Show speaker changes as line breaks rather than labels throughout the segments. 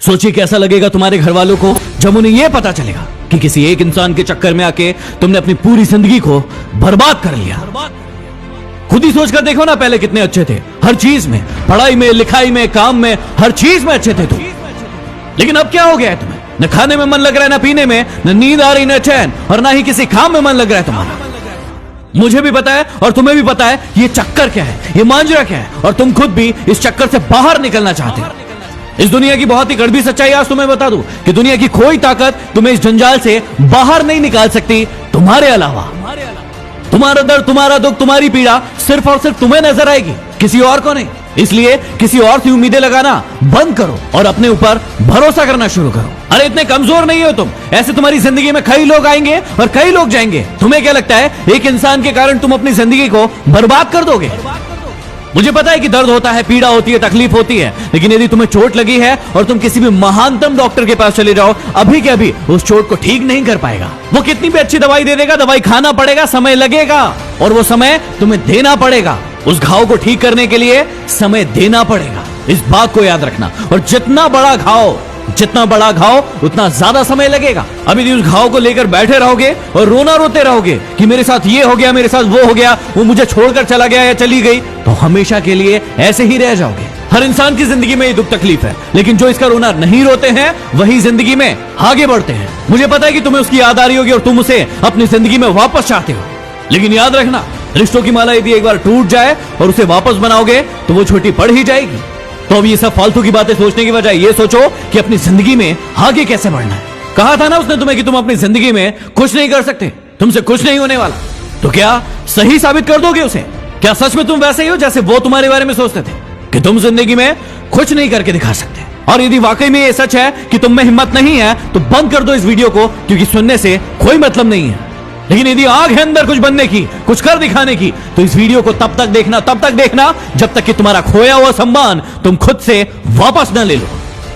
सोचिए कैसा लगेगा तुम्हारे घर वालों को जब उन्हें यह पता चलेगा कि किसी एक इंसान के चक्कर में आके तुमने अपनी पूरी जिंदगी को बर्बाद कर लिया। खुद ही सोच कर देखो ना, पहले कितने अच्छे थे हर चीज में, पढ़ाई में, लिखाई में, काम में, हर चीज में अच्छे थे तुम। लेकिन अब क्या हो गया है तुम्हें? न खाने में मन लग रहा है, न पीने में, न नींद आ रही, न चैन, और ना ही किसी काम में मन लग रहा है तुम्हारा। मुझे भी पता है और तुम्हें भी पता है ये चक्कर क्या है, ये मांजरा क्या है, और तुम खुद भी इस चक्कर से बाहर निकलना चाहते हो। इस दुनिया की बहुत ही कड़वी सच्चाई आज तुम्हें बता दूं कि दुनिया की कोई ताकत तुम्हें इस जंजाल से बाहर नहीं निकाल सकती तुम्हारे अलावा। तुम्हारा दर्द, तुम्हारा दुख, तुम्हारी पीड़ा सिर्फ और सिर्फ तुम्हें नजर आएगी, किसी और को नहीं। इसलिए किसी और से उम्मीदें लगाना बंद करो और अपने ऊपर भरोसा करना शुरू करो। अरे इतने कमजोर नहीं हो तुम, ऐसे तुम्हारी जिंदगी में कई लोग आएंगे और कई लोग जाएंगे। तुम्हें क्या लगता है एक इंसान के कारण तुम अपनी जिंदगी को बर्बाद कर दोगे? मुझे पता है कि दर्द होता है, पीड़ा होती है, तकलीफ होती है, लेकिन यदि तुम्हें चोट लगी है और तुम किसी भी महानतम डॉक्टर के पास चले जाओ, अभी के अभी उस चोट को ठीक नहीं कर पाएगा। वो कितनी भी अच्छी दवाई दे देगा, दवाई खाना पड़ेगा, समय लगेगा, और वो समय तुम्हें देना पड़ेगा। उस घाव को ठीक करने के लिए समय देना पड़ेगा, इस बात को याद रखना। और जितना बड़ा घाव उतना ज्यादा समय लगेगा। अभी यदि उस घाव को लेकर बैठे रहोगे और रोना रोते रहोगे कि मेरे साथ ये हो गया, मेरे साथ वो हो गया, वो मुझे छोड़कर चला गया या चली गई, तो हमेशा के लिए ऐसे ही रह जाओगे। हर इंसान की जिंदगी में ये दुख तकलीफ है, लेकिन जो इसका रोना नहीं रोते हैं वही जिंदगी में आगे बढ़ते हैं। मुझे पता है कि तुम्हें उसकी याद आ रही होगी और तुम उसे अपनी जिंदगी में वापस चाहते हो, लेकिन याद रखना, रिश्तों की माला यदि एक बार टूट जाए और उसे वापस बनाओगे तो वो छोटी पड़ ही जाएगी। तो अब ये सब फालतू की बातें सोचने की बजाय ये सोचो कि अपनी जिंदगी में आगे कैसे बढ़ना है। कहा था ना उसने तुम्हें कि तुम अपनी जिंदगी में कुछ नहीं कर सकते, तुमसे कुछ नहीं होने वाला। तो क्या सही साबित कर दोगे उसे? क्या सच में तुम वैसे ही हो जैसे वो तुम्हारे बारे में सोचते थे कि तुम जिंदगी में कुछ नहीं करके दिखा सकते? और यदि वाकई में ये सच है कि तुम में हिम्मत नहीं है तो बंद कर दो इस वीडियो को, क्योंकि सुनने से कोई मतलब नहीं है। लेकिन यदि आग है अंदर कुछ बनने की, कुछ कर दिखाने की, तो इस वीडियो को तब तक देखना जब तक कि तुम्हारा खोया हुआ सम्मान तुम खुद से वापस न ले लो।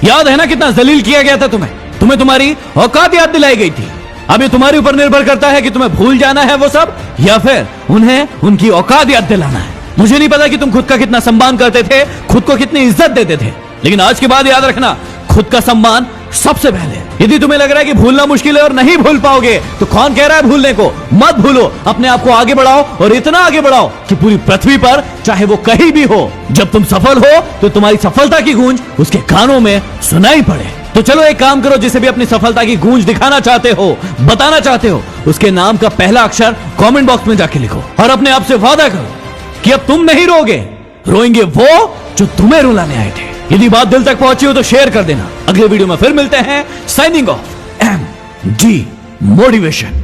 याद है ना कितना जलील किया गया था तुम्हें तुम्हारी औकात याद दिलाई गई थी। अब ये तुम्हारे ऊपर निर्भर करता है कि तुम्हें भूल जाना है वो सब, या फिर उन्हें उनकी औकात याद दिलाना है। मुझे नहीं पता कि तुम खुद का कितना सम्मान करते थे, खुद को कितनी इज्जत देते थे, लेकिन आज के बाद याद रखना, खुद का सम्मान सबसे पहले। यदि तुम्हें लग रहा है कि भूलना मुश्किल है और नहीं भूल पाओगे, तो कौन कह रहा है भूलने को? मत भूलो, अपने आप को आगे बढ़ाओ, और इतना आगे बढ़ाओ कि पूरी पृथ्वी पर चाहे वो कहीं भी हो, जब तुम सफल हो तो तुम्हारी सफलता की गूंज उसके कानों में सुनाई पड़े। तो चलो एक काम करो, जिसे भी अपनी सफलता की गूंज दिखाना चाहते हो, बताना चाहते हो, उसके नाम का पहला अक्षर कमेंट बॉक्स में जाके लिखो और अपने आप से वादा करो कि अब तुम नहीं रोगे, रोएंगे वो जो तुम्हें रुलाने आए थे। यदि बात दिल तक पहुंची हो तो शेयर कर देना। अगले वीडियो में फिर मिलते हैं। Signing off, MD motivation.